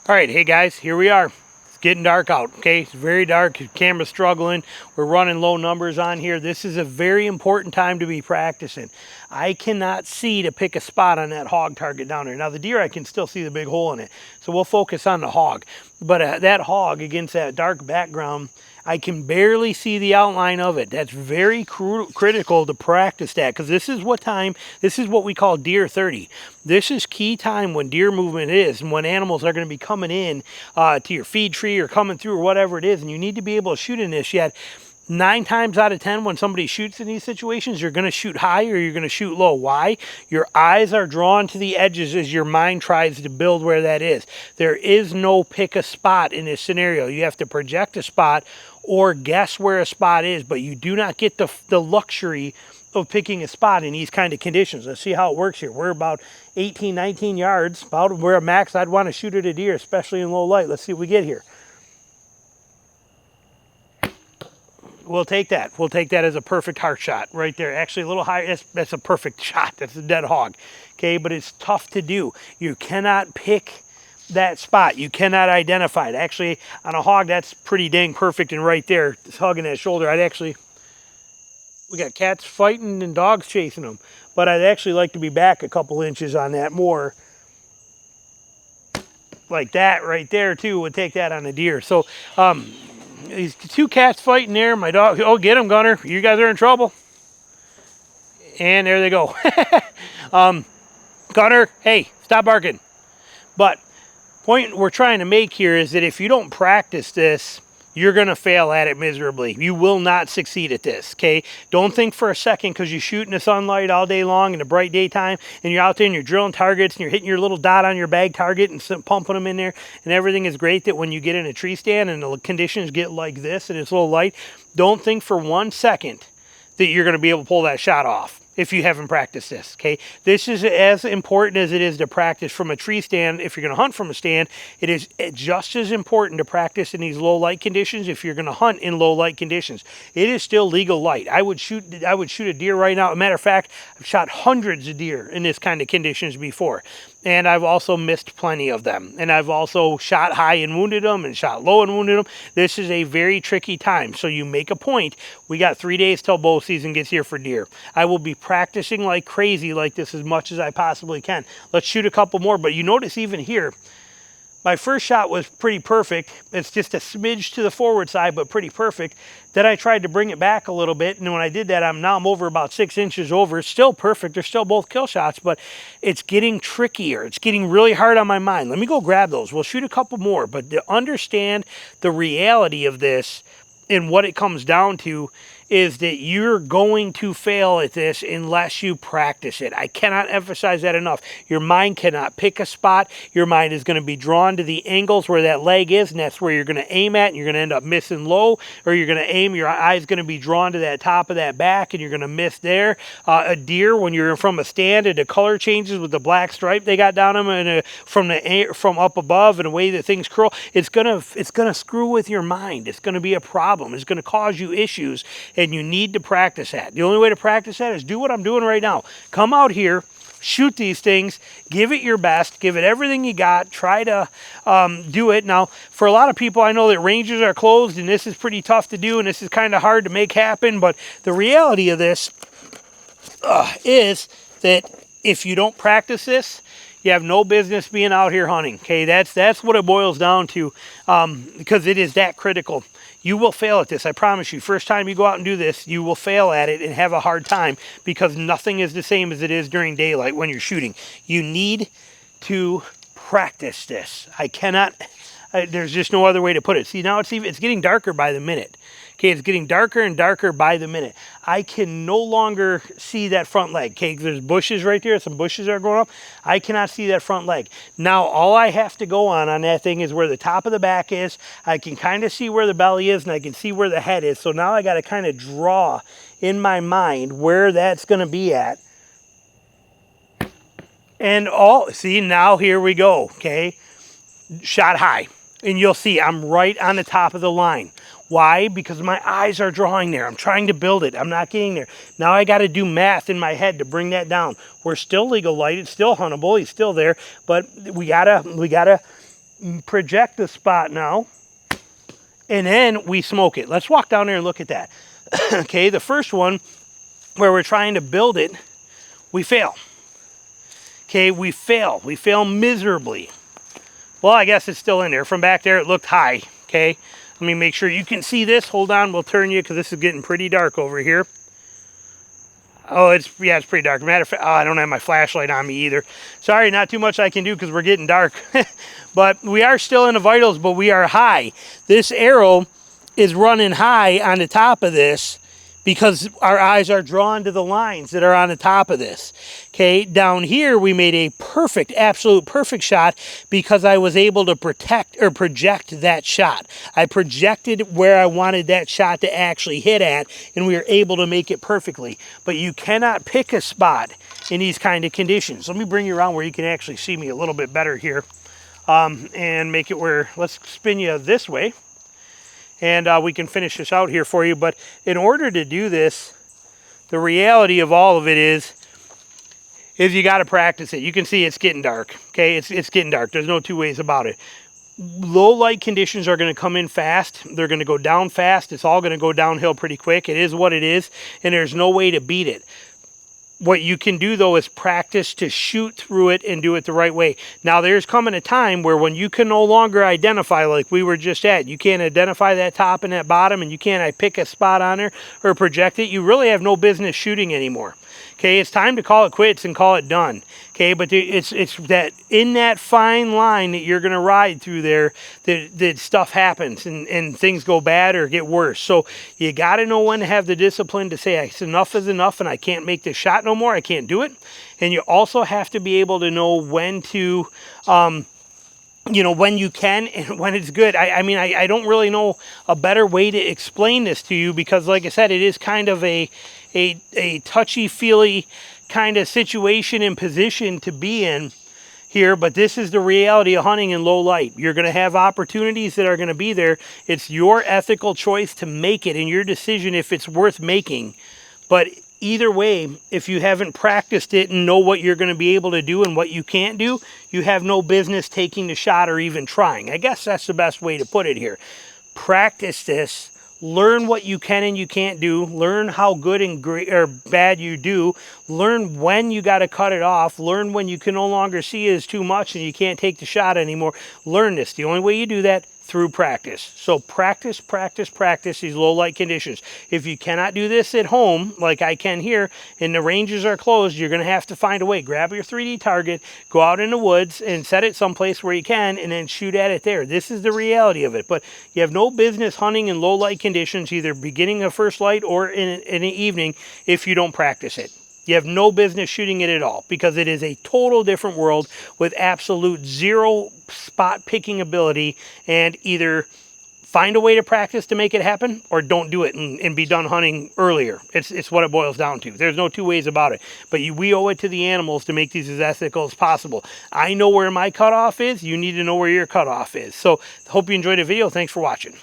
All right, hey guys, here we are. It's getting dark out, okay? It's very dark. The camera's struggling. We're running low numbers on here. This is a very important time to be practicing. I cannot see to pick a spot on that hog target down there. Now, the deer, I can still see the big hole in it, so we'll focus on the hog. But that hog against that dark background, I can barely see the outline of it. That's very critical to practice that, because this is what we call deer 30. This is key time when deer movement is, and when animals are going to be coming in to your feed tree or coming through or whatever it is, and you need to be able to shoot in this. Yet 9 times out of 10 when somebody shoots in these situations, you're going to shoot high or you're going to shoot low. Why? Your eyes are drawn to the edges as your mind tries to build where that is. There is no pick a spot in this scenario. You have to project a spot or guess where a spot is, but you do not get the luxury of picking a spot in these kind of conditions. Let's see how it works here. We're about 18, 19 yards, about where a max I'd want to shoot at a deer, especially in low light. Let's see what we get here. We'll take that. We'll take that as a perfect heart shot right there. Actually, a little higher. That's a perfect shot. That's a dead hog. Okay, but it's tough to do. You cannot pick that spot. You cannot identify it. Actually, on a hog, that's pretty dang perfect and right there. Just hugging that shoulder. We got cats fighting and dogs chasing them. But I'd actually like to be back a couple inches on that more. Like that right there, too, would take that on a deer. So, these 2 cats fighting there. My dog, oh, get him, Gunner. You guys are in trouble. And there they go. Gunner, hey, stop barking. But point we're trying to make here is that if you don't practice this, you're going to fail at it miserably. You will not succeed at this, okay? Don't think for a second because you shoot in the sunlight all day long in the bright daytime and you're out there and you're drilling targets and you're hitting your little dot on your bag target and pumping them in there and everything is great, that when you get in a tree stand and the conditions get like this and it's a little light, don't think for 1 second that you're going to be able to pull that shot off if you haven't practiced this, okay? This is as important as it is to practice from a tree stand. If you're going to hunt from a stand, it is just as important to practice in these low light conditions if you're going to hunt in low light conditions. It is still legal light. I would shoot a deer right now. As a matter of fact, I've shot hundreds of deer in this kind of conditions before. And I've also missed plenty of them. And I've also shot high and wounded them and shot low and wounded them. This is a very tricky time. So you make a point. We got 3 days till bow season gets here for deer. I will be practicing like crazy like this as much as I possibly can. Let's shoot a couple more. But you notice even here, my first shot was pretty perfect. It's just a smidge to the forward side, but pretty perfect. Then I tried to bring it back a little bit, and when I did that, I'm over about 6 inches over. It's still perfect. They're still both kill shots, but it's getting trickier. It's getting really hard on my mind. Let me go grab those. We'll shoot a couple more, but to understand the reality of this and what it comes down to is that you're going to fail at this unless you practice it. I cannot emphasize that enough. Your mind cannot pick a spot. Your mind is going to be drawn to the angles where that leg is, and that's where you're going to aim at, and you're going to end up missing low, or you're going to aim, your eye's going to be drawn to that top of that back, and you're going to miss there. A deer, when you're from a stand and the color changes with the black stripe they got down them and from up above and the way that things curl, it's gonna screw with your mind. It's going to be a problem. It's going to cause you issues. And you need to practice that. The only way to practice that is do what I'm doing right now. Come out here, shoot these things, give it your best, give it everything you got, try to do it. Now, for a lot of people, I know that ranges are closed and this is pretty tough to do and this is kind of hard to make happen, but the reality of this is that if you don't practice this, you have no business being out here hunting, okay? That's what it boils down to, because it is that critical. You will fail at this, I promise you. First time you go out and do this, you will fail at it and have a hard time because nothing is the same as it is during daylight when you're shooting. You need to practice this. There's just no other way to put it. See, now it's getting darker by the minute. Okay, it's getting darker and darker by the minute. I can no longer see that front leg. Okay, there's bushes right there. Some bushes are going up. I cannot see that front leg. Now, all I have to go on that thing is where the top of the back is. I can kind of see where the belly is, and I can see where the head is. So now I got to kind of draw in my mind where that's going to be at. And see, now here we go, okay? Shot high. And you'll see I'm right on the top of the line. Why? Because my eyes are drawing there. I'm trying to build it. I'm not getting there. Now I got to do math in my head to bring that down. We're still legal light. It's still huntable. He's still there. But we gotta project the spot now, and then we smoke it. Let's walk down there and look at that. Okay, the first one where we're trying to build it, we fail. Okay, we fail. We fail miserably. Well, I guess it's still in there. From back there, it looked high. Okay, let me make sure you can see this. Hold on, we'll turn you because this is getting pretty dark over here. Oh, it's pretty dark. Matter of fact, I don't have my flashlight on me either. Sorry, not too much I can do because we're getting dark. But we are still in the vitals, but we are high. This arrow is running high on the top of this because our eyes are drawn to the lines that are on the top of this. Okay, down here we made a perfect, absolute perfect shot because I was able to project that shot. I projected where I wanted that shot to actually hit at, and we were able to make it perfectly. But you cannot pick a spot in these kind of conditions. Let me bring you around where you can actually see me a little bit better here, and make it where, let's spin you this way. And we can finish this out here for you. But in order to do this, the reality of all of it is you got to practice it. You can see it's getting dark. Okay, it's getting dark. There's no two ways about it. Low light conditions are going to come in fast. They're going to go down fast. It's all going to go downhill pretty quick. It is what it is, and there's no way to beat it. What you can do, though, is practice to shoot through it and do it the right way. Now, there's coming a time where when you can no longer identify, like we were just at, you can't identify that top and that bottom, and you can't pick a spot on there or project it, you really have no business shooting anymore. Okay, it's time to call it quits and call it done. Okay, but it's that in that fine line that you're going to ride through there that stuff happens and things go bad or get worse. So you got to know when to have the discipline to say enough is enough and I can't make this shot no more. I can't do it. And you also have to be able to know when to when you can and when it's good. I mean, I don't really know a better way to explain this to you because, like I said, it is kind of a touchy-feely kind of situation and position to be in here, but this is the reality of hunting in low light. You're going to have opportunities that are going to be there. It's your ethical choice to make it and your decision if it's worth making. But either way, if you haven't practiced it and know what you're going to be able to do and what you can't do, you have no business taking the shot or even trying. I guess that's the best way to put it here. Practice this. Learn what you can and you can't do. Learn how good and great or bad you do. Learn when you got to cut it off. Learn when you can no longer see it as too much and you can't take the shot anymore. Learn this. The only way you do that, through practice. So practice, practice, practice these low light conditions. If you cannot do this at home, like I can here, and the ranges are closed, you're going to have to find a way. Grab your 3D target, go out in the woods and set it someplace where you can, and then shoot at it there. This is the reality of it. But you have no business hunting in low light conditions, either beginning of first light or in the evening, if you don't practice it. You have no business shooting it at all because it is a total different world with absolute zero spot picking ability, and either find a way to practice to make it happen or don't do it and be done hunting earlier. It's what it boils down to. There's no two ways about it. But we owe it to the animals to make these as ethical as possible. I know where my cutoff is. You need to know where your cutoff is. So hope you enjoyed the video. Thanks for watching.